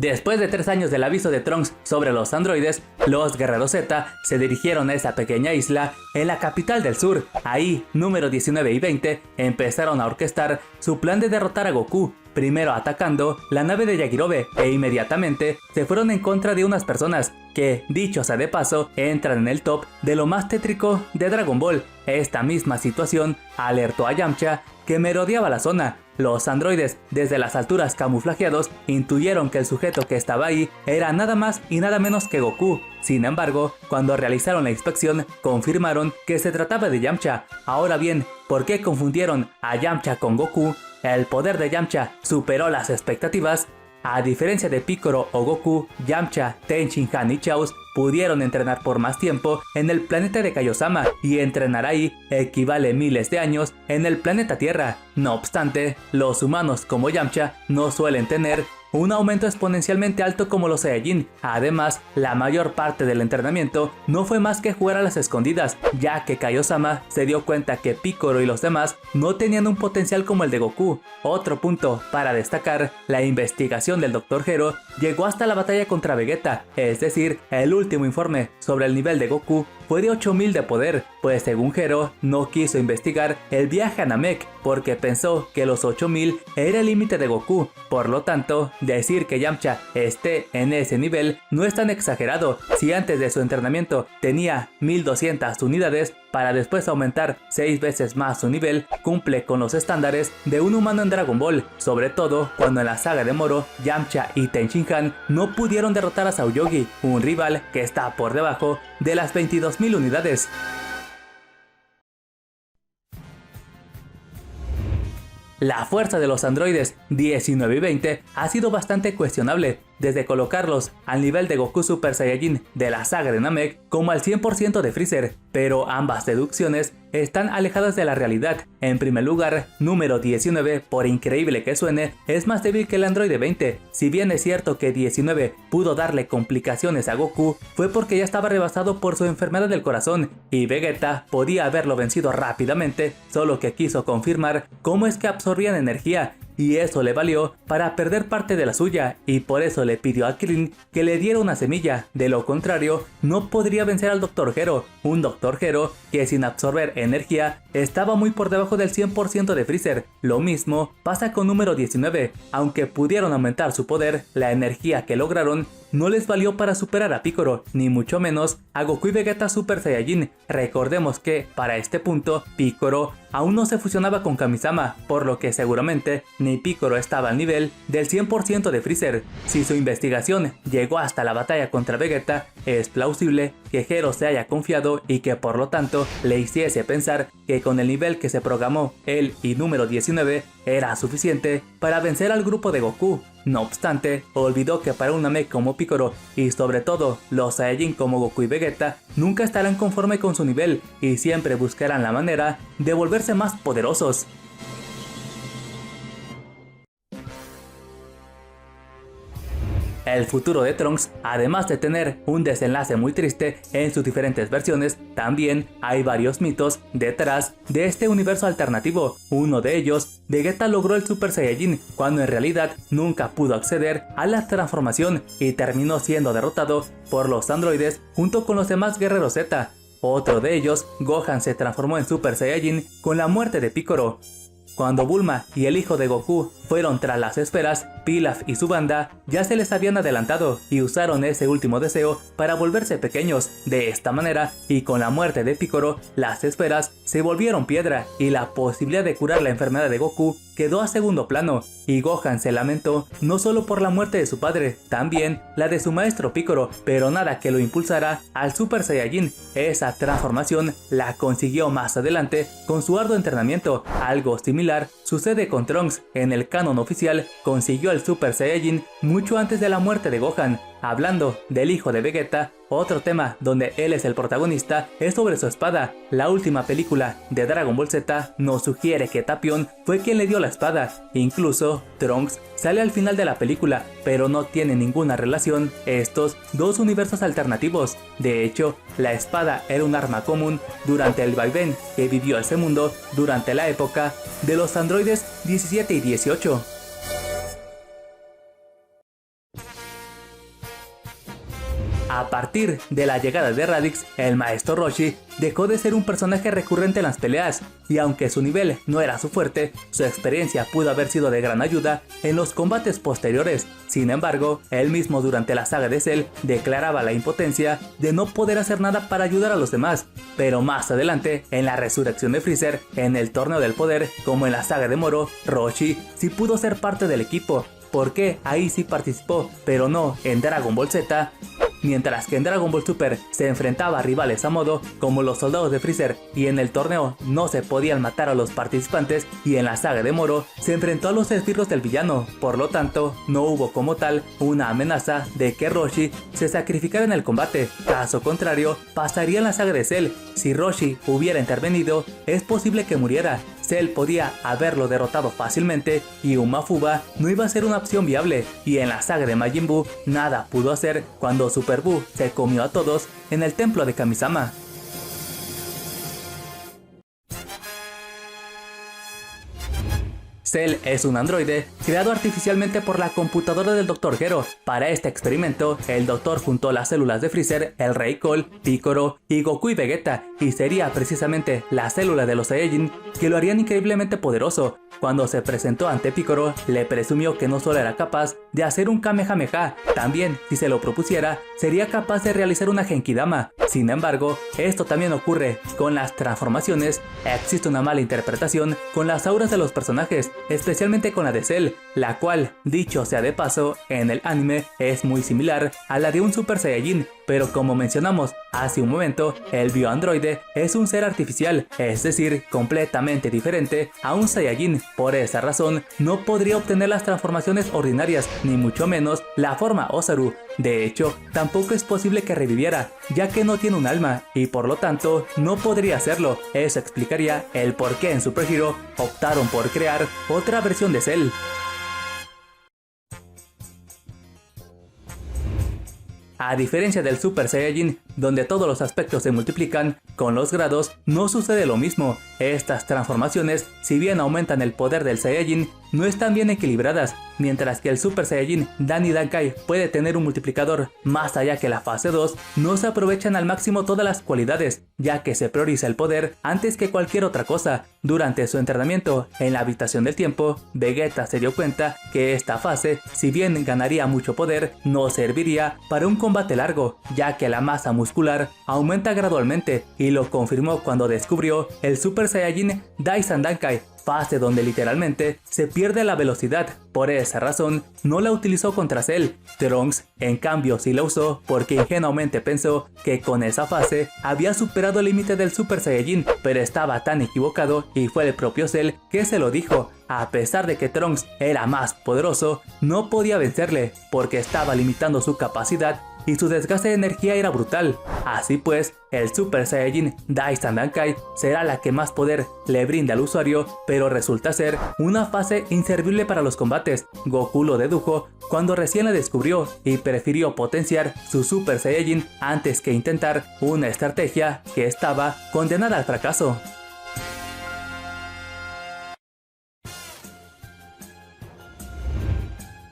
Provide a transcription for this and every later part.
Después de 3 años del aviso de Trunks sobre los androides, los Guerreros Z se dirigieron a esa pequeña isla en la capital del sur. Ahí, número 19 y 20 empezaron a orquestar su plan de derrotar a Goku, primero atacando la nave de Yajirobe e inmediatamente se fueron en contra de unas personas que, dicho sea de paso, entran en el top de lo más tétrico de Dragon Ball. Esta misma situación alertó a Yamcha, que merodeaba la zona. Los androides, desde las alturas camuflajeados, intuyeron que el sujeto que estaba ahí era nada más y nada menos que Goku. Sin embargo, cuando realizaron la inspección, confirmaron que se trataba de Yamcha. Ahora bien, ¿por qué confundieron a Yamcha con Goku? El poder de Yamcha superó las expectativas. A diferencia de Piccolo o Goku, Yamcha, Tenshinhan y Chaos pudieron entrenar por más tiempo en el planeta de Kaiosama, y entrenar ahí equivale miles de años en el planeta Tierra. No obstante, los humanos como Yamcha no suelen tener un aumento exponencialmente alto como los Saiyajin. Además, la mayor parte del entrenamiento no fue más que jugar a las escondidas, ya que Kaiosama se dio cuenta que Piccolo y los demás no tenían un potencial como el de Goku. Otro punto para destacar: la investigación del Dr. Gero llegó hasta la batalla contra Vegeta, es decir, el último informe sobre el nivel de Goku fue de 8000 de poder, pues según Gero no quiso investigar el viaje a Namek porque pensó que los 8000 era el límite de Goku. Por lo tanto, decir que Yamcha esté en ese nivel no es tan exagerado. Si antes de su entrenamiento tenía 1200 unidades, para después aumentar 6 veces más su nivel, cumple con los estándares de un humano en Dragon Ball, sobre todo cuando en la saga de Moro, Yamcha y Tenshinhan no pudieron derrotar a Saoyogi, un rival que está por debajo de las 22.000 unidades. La fuerza de los androides 19 y 20 ha sido bastante cuestionable, desde colocarlos al nivel de Goku Super Saiyajin de la saga de Namek como al 100% de Freezer, pero ambas deducciones están alejadas de la realidad. En primer lugar, número 19, por increíble que suene, es más débil que el androide 20. Si bien es cierto que 19 pudo darle complicaciones a Goku, fue porque ya estaba rebasado por su enfermedad del corazón, y Vegeta podía haberlo vencido rápidamente, solo que quiso confirmar cómo es que absorbían energía, y eso le valió para perder parte de la suya, y por eso le pidió a Krillin que le diera una semilla. De lo contrario, no podría vencer al Dr. Gero, un Dr. Gero que sin absorber energía estaba muy por debajo del 100% de Freezer. Lo mismo pasa con número 19, aunque pudieron aumentar su poder, la energía que lograron no les valió para superar a Piccolo, ni mucho menos a Goku y Vegeta Super Saiyajin. Recordemos que, para este punto, Piccolo aún no se fusionaba con Kamisama, por lo que seguramente ni Piccolo estaba al nivel del 100% de Freezer. Si su investigación llegó hasta la batalla contra Vegeta, es plausible que Gero se haya confiado y que por lo tanto le hiciese pensar que con el nivel que se programó él y número 19 era suficiente para vencer al grupo de Goku. No obstante, olvidó que para un Namek como Piccolo y sobre todo los Saiyajin como Goku y Vegeta nunca estarán conforme con su nivel y siempre buscarán la manera de volverse más poderosos. El futuro de Trunks, además de tener un desenlace muy triste en sus diferentes versiones, también hay varios mitos detrás de este universo alternativo. Uno de ellos, Vegeta logró el Super Saiyajin cuando en realidad nunca pudo acceder a la transformación y terminó siendo derrotado por los androides junto con los demás guerreros Z. Otro de ellos, Gohan se transformó en Super Saiyajin con la muerte de Piccolo. Cuando Bulma y el hijo de Goku fueron tras las esferas, Pilaf y su banda ya se les habían adelantado y usaron ese último deseo para volverse pequeños. De esta manera, y con la muerte de Piccolo, las esferas se volvieron piedra y la posibilidad de curar la enfermedad de Goku quedó a segundo plano, y Gohan se lamentó no solo por la muerte de su padre, también la de su maestro Piccolo, pero nada que lo impulsara al Super Saiyajin. Esa transformación la consiguió más adelante con su arduo entrenamiento. Algo similar sucede con Trunks. En el canon oficial consiguió el Super Saiyajin mucho antes de la muerte de Gohan. Hablando del hijo de Vegeta, otro tema donde él es el protagonista es sobre su espada. La última película de Dragon Ball Z nos sugiere que Tapion fue quien le dio la espada. Incluso Trunks sale al final de la película, pero no tiene ninguna relación estos dos universos alternativos. De hecho, la espada era un arma común durante el vaivén que vivió ese mundo durante la época de los androides 17 y 18. A partir de la llegada de Raditz, el maestro Roshi dejó de ser un personaje recurrente en las peleas, y aunque su nivel no era su fuerte, su experiencia pudo haber sido de gran ayuda en los combates posteriores. Sin embargo, él mismo durante la saga de Cell declaraba la impotencia de no poder hacer nada para ayudar a los demás, pero más adelante, en la resurrección de Freezer, en el torneo del poder, como en la saga de Moro, Roshi sí pudo ser parte del equipo, porque ahí sí participó, pero no en Dragon Ball Z. Mientras que en Dragon Ball Super se enfrentaba a rivales a modo, como los soldados de Freezer, y en el torneo no se podían matar a los participantes, y en la saga de Moro se enfrentó a los esbirros del villano, por lo tanto no hubo como tal una amenaza de que Roshi se sacrificara en el combate. Caso contrario, pasaría en la saga de Cell. Si Roshi hubiera intervenido, es posible que muriera. Cell podía haberlo derrotado fácilmente y Uma Fuba no iba a ser una opción viable, y en la saga de Majin Buu nada pudo hacer cuando Super Buu se comió a todos en el templo de Kamisama. Cell es un androide creado artificialmente por la computadora del Dr. Gero. Para este experimento, el Dr. juntó las células de Freezer, el Rey Cole, Piccolo y Goku y Vegeta, y sería precisamente la célula de los Saiyajin que lo harían increíblemente poderoso. Cuando se presentó ante Piccolo, le presumió que no solo era capaz de hacer un Kamehameha, también, si se lo propusiera, sería capaz de realizar una Genkidama. Sin embargo, esto también ocurre con las transformaciones. Existe una mala interpretación con las auras de los personajes, especialmente con la de Cell, la cual, dicho sea de paso, en el anime es muy similar a la de un Super Saiyajin, pero como mencionamos hace un momento, el bioandroide es un ser artificial, es decir, completamente diferente a un Saiyajin. Por esa razón, no podría obtener las transformaciones ordinarias, ni mucho menos la forma Osaru. De hecho, tampoco es posible que reviviera, ya que no tiene un alma, y por lo tanto, no podría hacerlo. Eso explicaría el por qué en Super Hero optaron por crear otra versión de Cell. A diferencia del Super Saiyajin, donde todos los aspectos se multiplican, con los grados no sucede lo mismo. Estas transformaciones, si bien aumentan el poder del Saiyajin, no están bien equilibradas, mientras que el Super Saiyajin Danny Dankai puede tener un multiplicador más allá que la fase 2, no se aprovechan al máximo todas las cualidades, ya que se prioriza el poder antes que cualquier otra cosa. Durante su entrenamiento en la habitación del tiempo, Vegeta se dio cuenta que esta fase, si bien ganaría mucho poder, no serviría para un combate largo, ya que la masa muscular aumenta gradualmente, y lo confirmó cuando descubrió el Super Saiyajin Daisan Dankai, fase donde literalmente se pierde la velocidad. Por esa razón no la utilizó contra Cell. Trunks en cambio sí la usó porque ingenuamente pensó que con esa fase había superado el límite del Super Saiyajin, pero estaba tan equivocado y fue el propio Cell que se lo dijo. A pesar de que Trunks era más poderoso, no podía vencerle porque estaba limitando su capacidad y su desgaste de energía era brutal. Así pues, el Super Saiyajin Daisan Dankai será la que más poder le brinda al usuario, pero resulta ser una fase inservible para los combates. Goku lo dedujo cuando recién la descubrió y prefirió potenciar su Super Saiyajin antes que intentar una estrategia que estaba condenada al fracaso.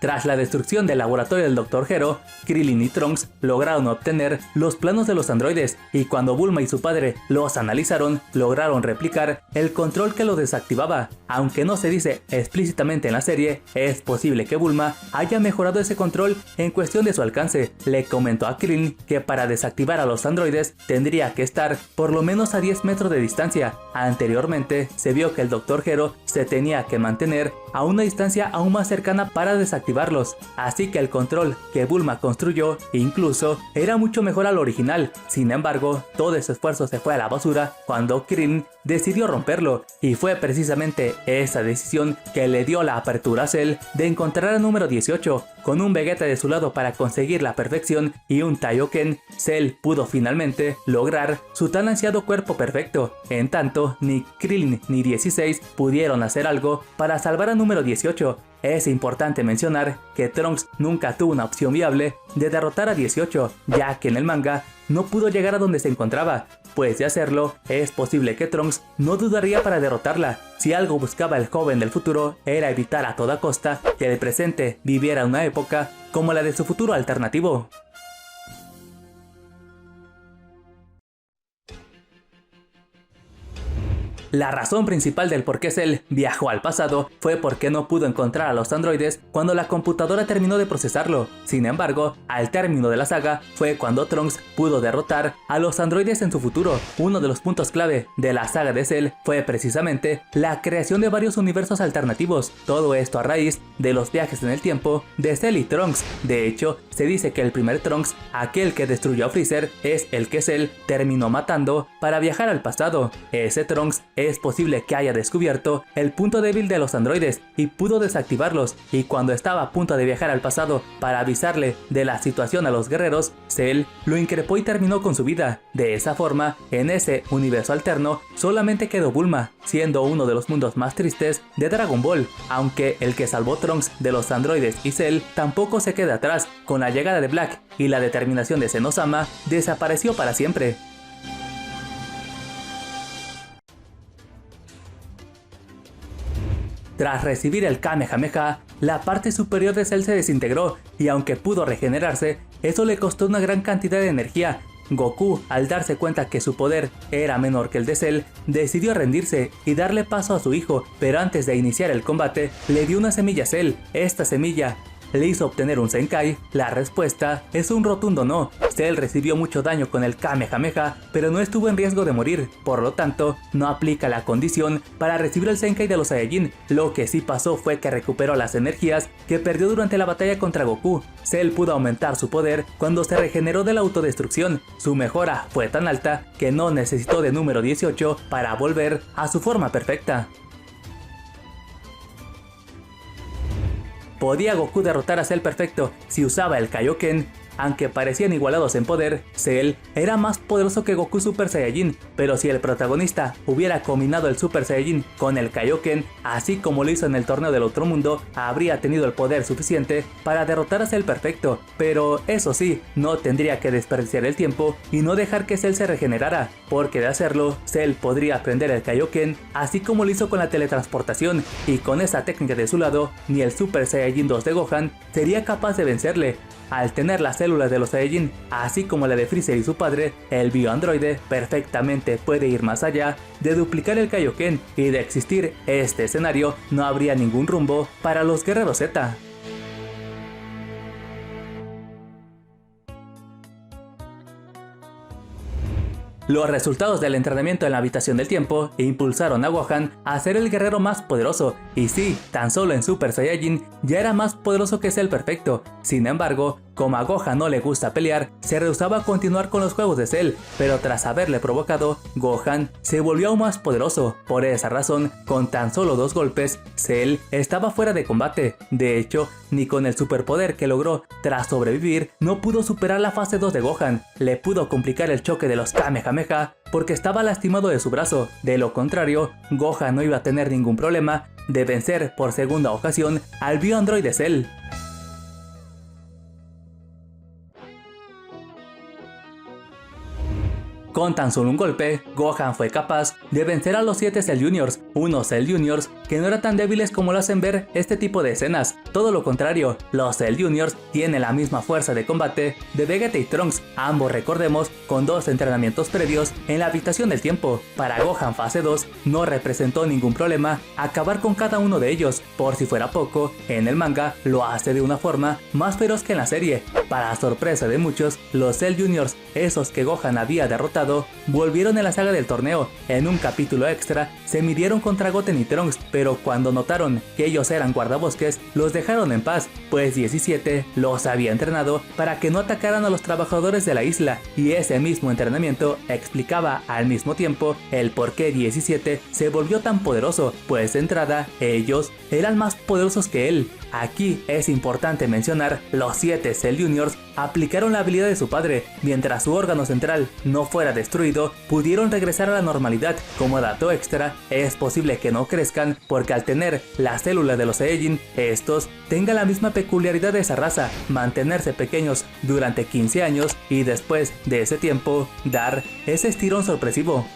Tras la destrucción del laboratorio del Dr. Gero, Krillin y Trunks lograron obtener los planos de los androides, y cuando Bulma y su padre los analizaron, lograron replicar el control que los desactivaba. Aunque no se dice explícitamente en la serie, es posible que Bulma haya mejorado ese control en cuestión de su alcance. Le comentó a Krillin que para desactivar a los androides tendría que estar por lo menos a 10 metros de distancia. Anteriormente se vio que el Dr. Gero se tenía que mantener a una distancia aún más cercana para desactivarlos, así que el control que Bulma construyó incluso era mucho mejor al original. Sin embargo, todo ese esfuerzo se fue a la basura cuando Krillin decidió romperlo, y fue precisamente esa decisión que le dio la apertura a Cell de encontrar al número 18. Con un Vegeta de su lado para conseguir la perfección y un Taioken, Cell pudo finalmente lograr su tan ansiado cuerpo perfecto. En tanto, ni Krillin ni 16 pudieron hacer algo para salvar al número 18. Es importante mencionar que Trunks nunca tuvo una opción viable de derrotar a 18, ya que en el manga no pudo llegar a donde se encontraba, pues de hacerlo, es posible que Trunks no dudaría para derrotarla. Si algo buscaba el joven del futuro era evitar a toda costa que el presente viviera una época como la de su futuro alternativo. La razón principal del por qué Cell viajó al pasado fue porque no pudo encontrar a los androides cuando la computadora terminó de procesarlo. Sin embargo, al término de la saga fue cuando Trunks pudo derrotar a los androides en su futuro. Uno de los puntos clave de la saga de Cell fue precisamente la creación de varios universos alternativos. Todo esto a raíz de los viajes en el tiempo de Cell y Trunks. De hecho, se dice que el primer Trunks, aquel que destruyó a Freezer, es el que Cell terminó matando para viajar al pasado. Ese Trunks es posible que haya descubierto el punto débil de los androides y pudo desactivarlos, y cuando estaba a punto de viajar al pasado para avisarle de la situación a los guerreros, Cell lo increpó y terminó con su vida. De esa forma, en ese universo alterno solamente quedó Bulma, siendo uno de los mundos más tristes de Dragon Ball, aunque el que salvó Trunks de los androides y Cell tampoco se queda atrás. Con la llegada de Black y la determinación de Zenosama, desapareció para siempre. Tras recibir el Kamehameha, la parte superior de Cell se desintegró y aunque pudo regenerarse, eso le costó una gran cantidad de energía. Goku, al darse cuenta que su poder era menor que el de Cell, decidió rendirse y darle paso a su hijo, pero antes de iniciar el combate, le dio una semilla a Cell. Esta semilla le hizo obtener un Zenkai. La respuesta es un rotundo no. Cell recibió mucho daño con el Kamehameha, pero no estuvo en riesgo de morir, por lo tanto, no aplica la condición para recibir el Zenkai de los Saiyajin. Lo que sí pasó fue que recuperó las energías que perdió durante la batalla contra Goku. Cell pudo aumentar su poder cuando se regeneró de la autodestrucción. Su mejora fue tan alta que no necesitó de número 18 para volver a su forma perfecta. ¿Podía Goku derrotar a Cell perfecto si usaba el Kaioken? Aunque parecían igualados en poder, Cell era más poderoso que Goku Super Saiyajin, pero si el protagonista hubiera combinado el Super Saiyajin con el Kaioken, así como lo hizo en el torneo del otro mundo, habría tenido el poder suficiente para derrotar a Cell perfecto. Pero eso sí, no tendría que desperdiciar el tiempo y no dejar que Cell se regenerara, porque de hacerlo, Cell podría aprender el Kaioken, así como lo hizo con la teletransportación, y con esa técnica de su lado, ni el Super Saiyajin 2 de Gohan sería capaz de vencerle. Al tener las células de los Saiyajin, así como la de Freezer y su padre, el bioandroide perfectamente puede ir más allá de duplicar el Kaioken, y de existir este escenario no habría ningún rumbo para los guerreros Z. Los resultados del entrenamiento en la habitación del tiempo impulsaron a Gohan a ser el guerrero más poderoso, y sí, tan solo en Super Saiyajin ya era más poderoso que Cell perfecto. Sin embargo, como a Gohan no le gusta pelear, se rehusaba a continuar con los juegos de Cell, pero tras haberle provocado, Gohan se volvió aún más poderoso. Por esa razón, con tan solo 2 golpes, Cell estaba fuera de combate. De hecho, ni con el superpoder que logró tras sobrevivir, no pudo superar la fase 2 de Gohan. Le pudo complicar el choque de los Kamehameha porque estaba lastimado de su brazo. De lo contrario, Gohan no iba a tener ningún problema de vencer por segunda ocasión al bioandroide Cell. Con tan solo un golpe, Gohan fue capaz de vencer a los 7 Cell Juniors, unos Cell Juniors que no eran tan débiles como lo hacen ver este tipo de escenas. Todo lo contrario, los Cell Juniors tienen la misma fuerza de combate de Vegeta y Trunks, ambos recordemos con 2 entrenamientos previos en la habitación del tiempo. Para Gohan fase 2 no representó ningún problema acabar con cada uno de ellos. Por si fuera poco, en el manga lo hace de una forma más feroz que en la serie. Para sorpresa de muchos, los Cell Juniors, esos que Gohan había derrotado, volvieron en la saga del torneo. En un capítulo extra se midieron contra Goten y Trunks, pero cuando notaron que ellos eran guardabosques, los dejaron en paz, pues 17 los había entrenado para que no atacaran a los trabajadores de la isla, y ese mismo entrenamiento explicaba al mismo tiempo el por qué 17 se volvió tan poderoso, pues de entrada ellos eran más poderosos que él. Aquí es importante mencionar, los 7 Cell Juniors aplicaron la habilidad de su padre. Mientras su órgano central no fuera destruido, pudieron regresar a la normalidad. Como dato extra, es posible que no crezcan porque al tener la célula de los Saiyajin, estos tengan la misma peculiaridad de esa raza, mantenerse pequeños durante 15 años y después de ese tiempo dar ese estirón sorpresivo.